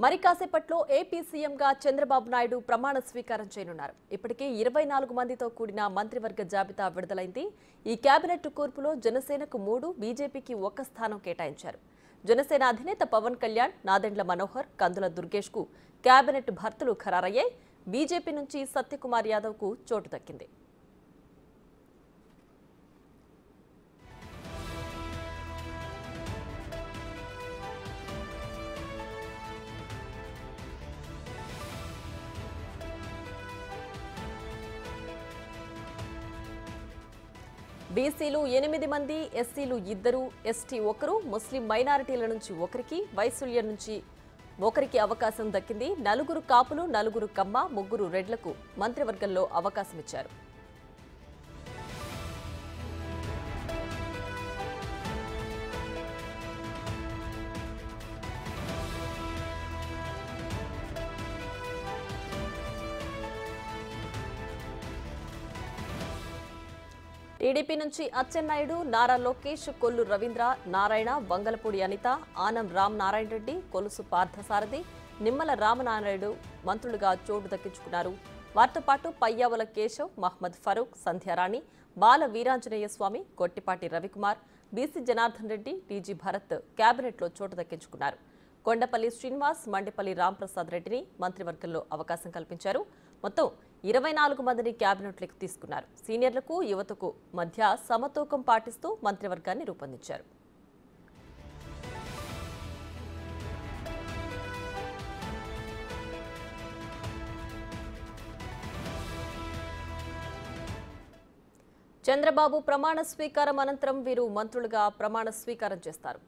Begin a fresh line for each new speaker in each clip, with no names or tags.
మరి కాసేపట్లో ఏపీ సీఎంగా చంద్రబాబు నాయుడు ప్రమాణ స్వీకారం చేయనున్నారు. ఇప్పటికే 24 మందితో కూడిన మంత్రివర్గ జాబితా విడుదలైంది. ఈ కేబినెట్ కూర్పులో జనసేనకు 3, బీజేపీకి 1 స్థానం కేటాయించారు. జనసేన అధినేత పవన్ కళ్యాణ్, నాదెండ్ల మనోహర్, కందుల దుర్గేష్ కు కేబినెట్ భర్తలు ఖరారయ్యాయి. బీజేపీ నుంచి సత్యకుమార్ యాదవ్ కు చోటు దక్కింది. బీసీలు 8 మంది, ఎస్సీలు 2, ఎస్టీ 1, ముస్లిం మైనారిటీల నుంచి 1కి, వైశ్యుల నుంచి 1కి అవకాశం దక్కింది. 4 కాపులు, 4 కమ్మ, 3 రెడ్లకు మంత్రివర్గంలో అవకాశం ఇచ్చారు. టీడీపీ నుంచి అచ్చెన్నాయుడు, నారా లోకేష్, కొల్లు రవీంద్ర, నారాయణ, వంగలపూడి అనిత, ఆనం రామ్ నారాయణ రెడ్డి, కొలుసు పార్థసారథి, నిమ్మల రామనారాయణుడు మంత్రులుగా చోటు దక్కించుకున్నారు. వారితో పాటు పయ్యావుల కేశవ్, మహ్మద్ ఫరూక్, సంధ్యారాణి, బాల వీరాంజనేయ స్వామి, కొట్టిపాటి రవికుమార్, బీసీ జనార్దన్ రెడ్డి, టీజీ భరత్ కేబినెట్లో చోటు దక్కించుకున్నారు. కొండపల్లి శ్రీనివాస్, మండిపల్లి రాంప్రసాద్ రెడ్డిని మంత్రివర్గంలో అవకాశం కల్పించారు. మొత్తం 24 మందిని కేబినెట్లోకి తీసుకున్నారు. సీనియర్లకు, యువతకు మధ్య సమతూకం పాటిస్తూ మంత్రివర్గాన్ని రూపొందించారు. చంద్రబాబు ప్రమాణ స్వీకారం అనంతరం వీరు మంత్రులుగా ప్రమాణ స్వీకారం చేస్తారు.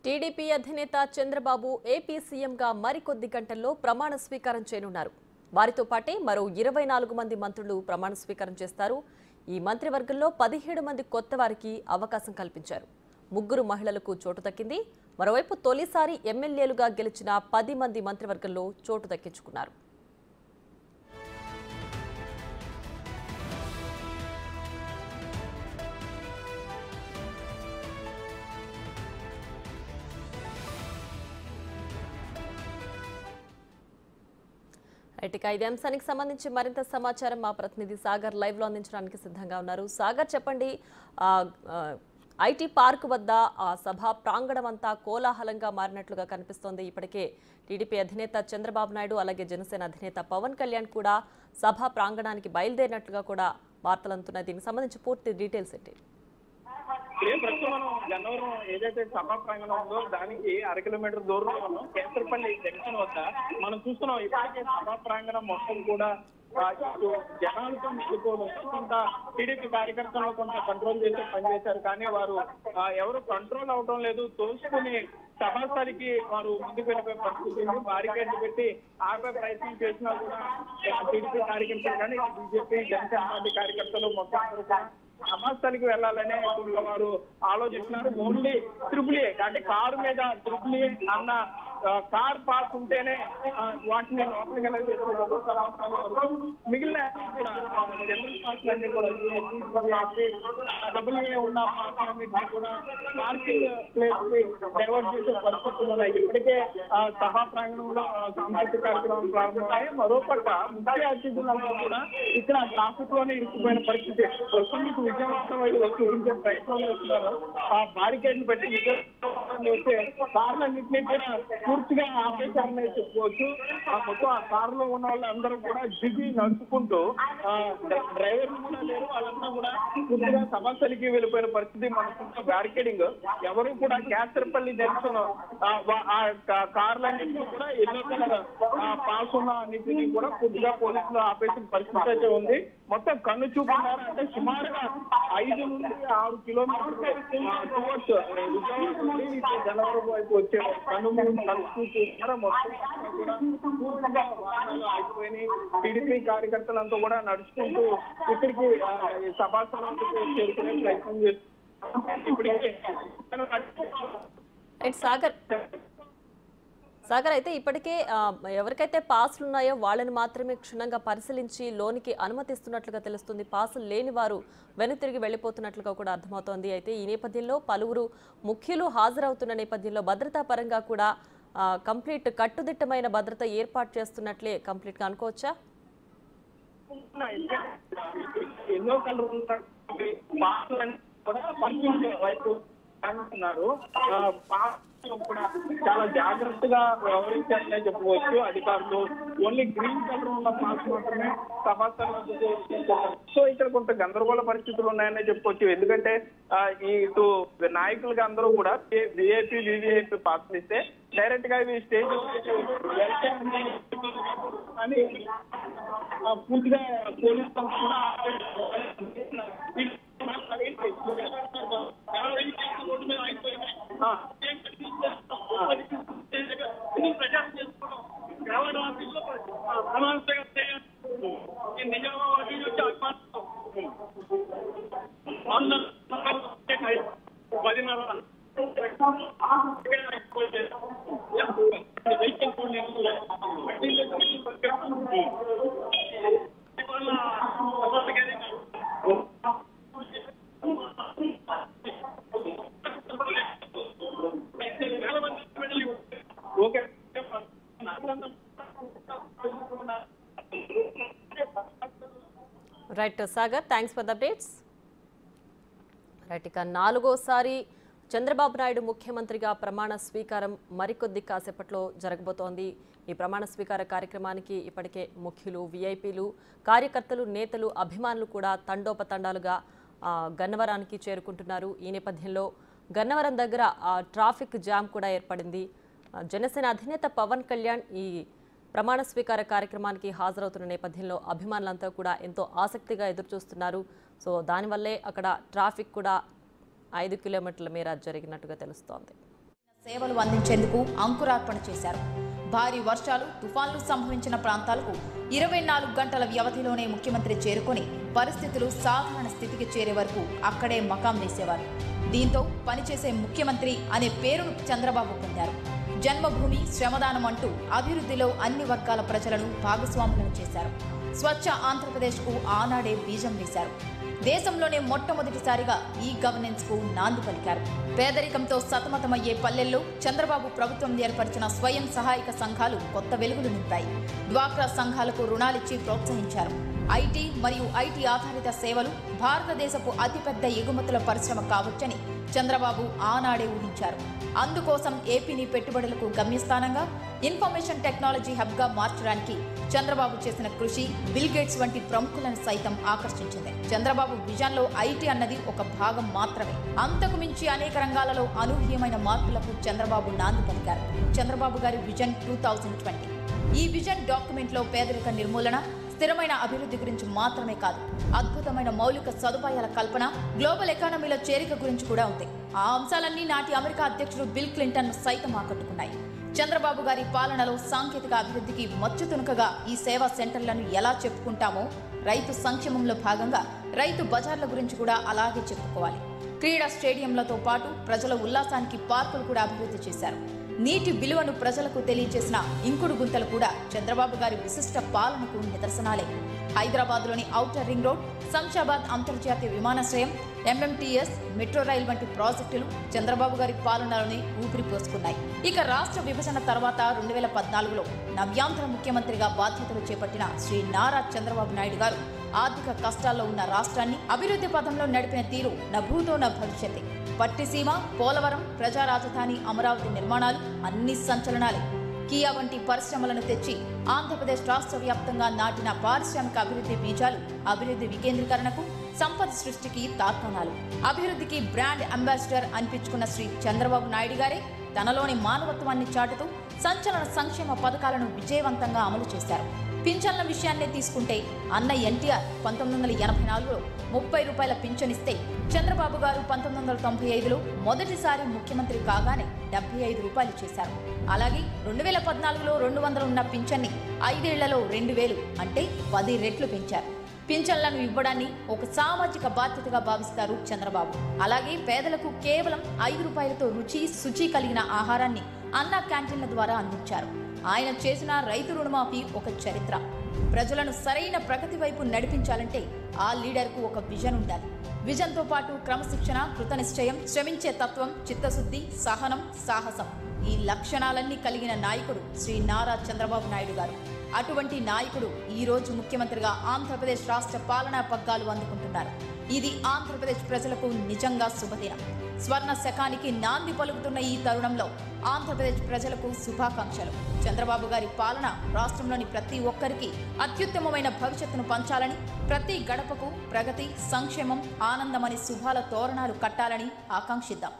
టీడీపీ అధినేత చంద్రబాబు ఏపీ సీఎంగా మరికొద్ది గంటల్లో ప్రమాణ స్వీకారం చేయనున్నారు. వారితో పాటే మరో 24 మంది మంత్రులు ప్రమాణ స్వీకారం చేస్తారు. ఈ మంత్రివర్గంలో 17 మంది కొత్త వారికి అవకాశం కల్పించారు. 3 మహిళలకు చోటు దక్కింది. మరోవైపు తొలిసారి ఎమ్మెల్యేలుగా గెలిచిన 10 మంది మంత్రివర్గంలో చోటు దక్కించుకున్నారు. ఇక ఇదే అంశానికి సంబంధించి మరింత సమాచారం మా ప్రతినిధి సాగర్ లైవ్ లో అందించడానికి సిద్ధంగా ఉన్నారు. సాగర్, చెప్పండి, ఐటీ పార్క్ వద్ద ఆ సభ ప్రాంగణం అంతా కోలాహలంగా మారినట్లుగా కనిపిస్తోంది. ఇప్పటికే టీడీపీ అధినేత చంద్రబాబు నాయుడు, అలాగే జనసేన అధినేత పవన్ కళ్యాణ్ కూడా సభ ప్రాంగణానికి బయలుదేరినట్లుగా కూడా వార్తలు అందుతున్నాయి. దీనికి సంబంధించి పూర్తి డీటెయిల్స్ ఏంటి?
ప్రస్తుతం మనం గన్నవరం ఏదైతే సభా ప్రాంగణం ఉందో దానికి 1 కిలోమీటర్ దూరంలో కేసరపల్లి జంక్షన్ వద్ద మనం చూస్తున్నాం. ఇప్పటికే సభా ప్రాంగణం మొత్తం కూడా జనాలతో నిలిపోవడం, కొంత టీడీపీ కార్యకర్తలను కొంత కంట్రోల్ చేసి పనిచేశారు. కానీ వారు ఎవరు కంట్రోల్ అవడం లేదు. తోసుకుని సభాస్థలికి వారు ముందుకు వెళ్ళిపోయే పరిస్థితి ఉంది. బారికేడ్లు పెట్టి ఆపే ప్రయత్నం చేసినా కూడా టీడీపీ కార్యకర్తలు కానీ బీజేపీ, జనసేన పార్టీ కార్యకర్తలు మొత్తం సభాస్థలికి వెళ్లాలనే వారు ఆలోచిస్తున్నారు. ఓన్లీ త్రిపుల్ ఏ అంటే కారు మీద త్రిపుల్ ఏ అన్న కార్ పాస్ ఉంటేనే వాటిని లోపలికి వెళ్ళాలి. మిగిలిన జనరల్ పార్క్స్ అన్ని కూడా డబుల్ ఏ ఉన్న పార్క్లన్నింటినీ కూడా పార్కింగ్ ప్లేస్ కి డైవర్ట్ చేసే పరిస్థితులు ఉన్నాయి. ఇప్పటికే సభా ప్రాంగణంలో సాంస్కృతిక కార్యక్రమం ప్రారంభమయ్యాయి. మరోపక్క ముఖ్య అతిథులంతా కూడా ఇక్కడ ట్రాఫిక్ లోనే ఇరుక్కుపోయిన పరిస్థితి. విజయవంతం వైపు చూపించే ప్రయత్నం చేస్తున్నారు. ఆ బారికేడ్ని పెట్టి మంది వచ్చే కార్లన్నింటినీ కూడా పూర్తిగా ఆపేశారని చెప్పుకోవచ్చు. మొత్తం ఆ కారులో ఉన్న వాళ్ళందరూ కూడా దిగి నడుచుకుంటూ డ్రైవర్లు కూడా లేరు, వాళ్ళంతా కూడా పూర్తిగా సభస్థలికి వెళ్ళిపోయిన పరిస్థితి. మన బ్యారికేడింగ్ ఎవరు కూడా కేసరపల్లి జంక్షన్ కార్లన్నింటినీ కూడా ఎల్లో కలర్ పాస్ ఉన్న అన్నింటినీ కూడా పూర్తిగా పోలీసులు ఆపేసిన పరిస్థితి అయితే ఉంది. మొత్తం కన్ను చూపున్నారు అంటే సుమారుగా 5 నుండి 6 కిలోమీటర్లు టువర్డ్స్ విజయవాడ నుండి జనవరం వైపు వచ్చే కన్ను చూస్తున్నారు. మొత్తం కూడా పూర్తిగా వాహనాలు ఆగిపోయినాయి. టీడీపీ కార్యకర్తలంతా కూడా నడుచుకుంటూ ఇక్కడికి సభాస్థలానికి చేరుకునే ప్రయత్నం చేస్తున్నారు. ఇప్పటికే
సాగర్ అయితే ఇప్పటికే ఎవరికైతే పాసులు ఉన్నాయో వాళ్ళని మాత్రమే క్షుణ్ణంగా పరిశీలించి లోనికి అనుమతిస్తున్నట్లుగా తెలుస్తుంది. పాసులు లేని వారు వెనుతిరిగి వెళ్లిపోతున్నట్లుగా కూడా అర్థమవుతోంది. అయితే ఈ నేపథ్యంలో పలువురు ముఖ్యులు హాజరవుతున్న నేపథ్యంలో భద్రతా పరంగా కూడా కంప్లీట్ కట్టుదిట్టమైన భద్రత ఏర్పాటు చేస్తున్నట్లే కంప్లీట్ గా అనుకోవచ్చా?
ఎన్నో కలర్ అంటున్నారు. కూడా చాలా జాగ్రత్తగా వ్యవహరించారనే చెప్పుకోవచ్చు అధికారులు. ఓన్లీ గ్రీన్ కలర్ ఉన్న పాస్ మాత్రమే సభాస్థలంలో. సో ఇక్కడ కొంత గందరగోళ పరిస్థితులు ఉన్నాయనే చెప్పుకోవచ్చు. ఎందుకంటే ఇటు నాయకులుగా అందరూ కూడా విఐపీ వివిఐపీ పాసులు ఇస్తే డైరెక్ట్ గా ఇవి స్టేజ్ అని పూర్తిగా పోలీసులు కూడా
right Sagar, thanks for the updates. Right, ఇక 4వసారి చంద్రబాబు నాయుడు ముఖ్యమంత్రిగా ప్రమాణ స్వీకారం మరికొద్ది కాసేపట్లో జరగబోతోంది. ఈ ప్రమాణ స్వీకార కార్యక్రమానికి ఇప్పటికే ముఖ్యులు, విఐపీలు, కార్యకర్తలు, నేతలు, అభిమానులు కూడా తండోపతండాలుగా గన్నవరానికి చేరుకుంటున్నారు. ఈ నేపథ్యంలో గన్నవరం దగ్గర ట్రాఫిక్ జామ్ కూడా ఏర్పడింది. జనసేన అధినేత పవన్ కళ్యాణ్ ఈ ప్రమాణ స్వీకార కార్యక్రమానికి హాజరవుతున్న నేపథ్యంలో అభిమానులంతా కూడా ఎంతో ఆసక్తిగా ఎదురుచూస్తున్నారు. సో దానివల్లే అక్కడ ట్రాఫిక్ కూడా 5 కిలోమీటర్ల మేర జరిగినట్టుగా తెలుస్తోంది.
సేవలు అందించేందుకు అంకురార్పణ చేశారు. భారీ వర్షాలు, తుఫాన్లు సంభవించిన ప్రాంతాలకు 24 గంటల వ్యవధిలోనే ముఖ్యమంత్రి చేరుకొని పరిస్థితులు సాధారణ స్థితికి చేరే వరకు అక్కడే మకాం వేసేవారు. దీంతో పనిచేసే ముఖ్యమంత్రి అనే పేరును చంద్రబాబు పొందారు. జన్మభూమి, శ్రమదానం అంటూ అభివృద్ధిలో అన్ని వర్గాల ప్రజలను భాగస్వాములను చేశారు. స్వచ్ఛ ఆంధ్రప్రదేశ్కు ఆనాడే బీజం వేశారు. దేశంలోనే మొట్టమొదటిసారిగా ఈ గవర్నెన్స్ కు నాంది పలికారు. పేదరికంతో సతమతమయ్యే పల్లెల్లో చంద్రబాబు ప్రభుత్వం ఏర్పరిచిన స్వయం సహాయక సంఘాలు కొత్త వెలుగులు నింపాయి. డ్వాక్రా సంఘాలకు రుణాలిచ్చి ప్రోత్సహించారు. ఐటీ మరియు ఐటీ ఆధారిత సేవలు భారతదేశపు అతిపెద్ద ఎగుమతుల పరిశ్రమ కావచ్చని చంద్రబాబు ఆనాడే ఊహించారు. అందుకోసం ఏపీని పెట్టుబడులకు గమ్యస్థానంగా, ఇన్ఫర్మేషన్ టెక్నాలజీ హబ్గా మార్చడానికి చంద్రబాబు చేసిన కృషి బిల్ గేట్స్ వంటి ప్రముఖులను సైతం ఆకర్షించింది. చంద్రబాబు విజన్లో ఐటీ అన్నది ఒక భాగం మాత్రమే. అంతకు మించి అనేక రంగాలలో అనూహ్యమైన మార్పులకు చంద్రబాబు నాంది పలికారు. చంద్రబాబు గారి విజన్ 2020. ఈ విజన్ డాక్యుమెంట్లో పేదరిక నిర్మూలన, స్థిరమైన అభివృద్ధి గురించి మాత్రమే కాదు, అద్భుతమైన మౌలిక సదుపాయాల కల్పన, గ్లోబల్ ఎకానమీలో చేరిక గురించి కూడా ఉంది. ఆ అంశాలన్నీ నాటి అమెరికా అధ్యక్షుడు బిల్ క్లింటన్ సైతం ఆకట్టుకున్నాయి. చంద్రబాబు గారి పాలనలో సాంకేతిక అభివృద్ధికి మచ్చుతునుకగా ఈ సేవా సెంటర్లను ఎలా చెప్పుకుంటామో, రైతు సంక్షేమంలో భాగంగా రైతు బజార్ల గురించి కూడా అలాగే చెప్పుకోవాలి. క్రీడా స్టేడియంలతో పాటు ప్రజల ఉల్లాసానికి పార్కులు కూడా అభివృద్ధి చేశారు. నీటి విలువను ప్రజలకు తెలియజేసిన ఇంకుడు గుంతలు కూడా చంద్రబాబు గారి విశిష్ట పాలనకు నిదర్శనాలే. హైదరాబాద్లోని ఔటర్ రింగ్ రోడ్, శంషాబాద్ అంతర్జాతీయ విమానాశ్రయం, ఎంఎంటీఎస్, మెట్రో రైల్ వంటి ప్రాజెక్టులు చంద్రబాబు గారి పాలనలోనే ఊపిరి పోసుకున్నాయి. ఇక రాష్ట్ర విభజన తర్వాత 2014లో నవ్యాంధ్ర ముఖ్యమంత్రిగా బాధ్యతలు చేపట్టిన శ్రీ నారా చంద్రబాబు నాయుడు గారు ఆర్థిక కష్టాల్లో ఉన్న రాష్ట్రాన్ని అభివృద్ధి పథంలో నడిపిన తీరు నా భూతో నా భవిష్యత్తే. పట్టిసీమ, పోలవరం, ప్రజా రాజధాని అమరావతి నిర్మాణాలు అన్ని సంచలనాలే. కియా వంటి పరిశ్రమలను తెచ్చి ఆంధ్రప్రదేశ్ రాష్ట్ర వ్యాప్తంగా నాటిన పారిశ్రామిక అభివృద్ధి బీజాలు అభివృద్ధి వికేంద్రీకరణకు, సంపద సృష్టికి తార్కాణాలు. అభివృద్ధికి బ్రాండ్ అంబాసిడర్ అనిపించుకున్న శ్రీ చంద్రబాబు నాయుడు గారే తనలోని మానవత్వాన్ని చాటుతూ సంచలన సంక్షేమ పథకాలను విజయవంతంగా అమలు చేశారు. పింఛన్ల విషయాన్నే తీసుకుంటే అన్న ఎన్టీఆర్ 1984లో 30 రూపాయల పింఛనిస్తే చంద్రబాబు గారు 1995లో మొదటిసారి ముఖ్యమంత్రి కాగానే 75 రూపాయలు చేశారు. అలాగే 2014లో 200 ఉన్న పింఛన్ని 5 ఏళ్లలో 2000 అంటే 10 రెట్లు పెంచారు. పింఛన్లను ఇవ్వడాన్ని ఒక సామాజిక బాధ్యతగా భావిస్తారు చంద్రబాబు. అలాగే పేదలకు కేవలం 5 రూపాయలతో రుచి, శుచి కలిగిన ఆహారాన్ని అన్నా క్యాంటీన్ల ద్వారా అందించారు. ఆయన చేసిన రైతు రుణమాఫీ ఒక చరిత్ర. ప్రజలను సరైన ప్రగతి వైపు నడిపించాలంటే ఆ లీడర్కు ఒక విజన్ ఉండాలి. విజన్తో పాటు క్రమశిక్షణ, కృతనిశ్చయం, శ్రమించే తత్వం, చిత్తశుద్ధి, సహనం, సాహసం ఈ లక్షణాలన్నీ కలిగిన నాయకుడు శ్రీ నారా చంద్రబాబు నాయుడు గారు. అటువంటి నాయకుడు ఈ రోజు ముఖ్యమంత్రిగా ఆంధ్రప్రదేశ్ రాష్ట్ర పాలనా పగ్గాలు అందుకుంటున్నారు. ఇది ఆంధ్రప్రదేశ్ ప్రజలకు నిజంగా శుభదినం. స్వర్ణ శకానికి నాంది పలుకుతున్న ఈ తరుణంలో ఆంధ్రప్రదేశ్ ప్రజలకు శుభాకాంక్షలు. చంద్రబాబు గారి పాలన రాష్ట్రంలోని ప్రతి ఒక్కరికి అత్యుత్తమమైన భవిష్యత్తును పంచాలని, ప్రతి గడపకు ప్రగతి, సంక్షేమం, ఆనందమని శుభాల తోరణాలు కట్టాలని ఆకాంక్షిద్దాం.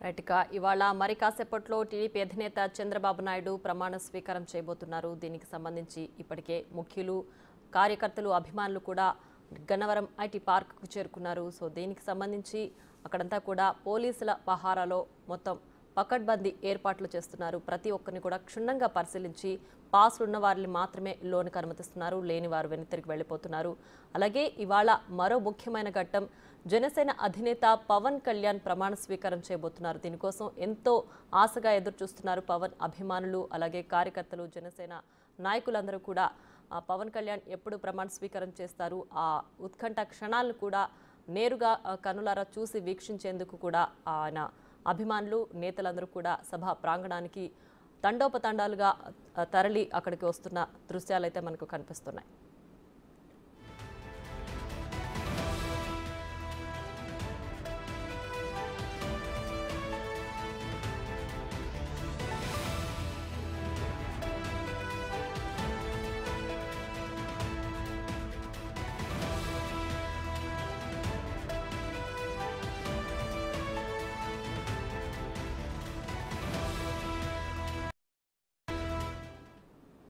రైట్గా ఇవాళ మరి కాసేపట్లో టీడీపీ అధినేత చంద్రబాబు నాయుడు ప్రమాణ స్వీకారం చేయబోతున్నారు. దీనికి సంబంధించి ఇప్పటికే ముఖ్యులు, కార్యకర్తలు, అభిమానులు కూడా గన్నవరం ఐటీ పార్క్కు చేరుకున్నారు. సో దీనికి సంబంధించి అక్కడంతా కూడా పోలీసుల పహారాలో మొత్తం పకడ్బందీ ఏర్పాట్లు చేస్తున్నారు. ప్రతి ఒక్కరిని కూడా క్షుణ్ణంగా పరిశీలించి పాస్లు ఉన్న వారిని మాత్రమే లోనికి అనుమతిస్తున్నారు, లేని వారు వెనుతిరిగి వెళ్ళిపోతున్నారు. అలాగే ఇవాళ మరో ముఖ్యమైన ఘట్టం, జనసేన అధినేత పవన్ కళ్యాణ్ ప్రమాణ స్వీకారం చేయబోతున్నారు. దీనికోసం ఎంతో ఆశగా ఎదురు చూస్తున్నారు పవన్ అభిమానులు, అలాగే కార్యకర్తలు, జనసేన నాయకులందరూ కూడా. పవన్ కళ్యాణ్ ఎప్పుడు ప్రమాణ స్వీకారం చేస్తారు, ఆ ఉత్కంఠ క్షణాలను కూడా నేరుగా కనులారా చూసి వీక్షించేందుకు కూడా ఆయన అభిమానులు, నేతలందరూ కూడా సభా ప్రాంగణానికి తండోపతండాలుగా తరలి అక్కడికి వస్తున్న దృశ్యాలైతే మనకు కనిపిస్తున్నాయి.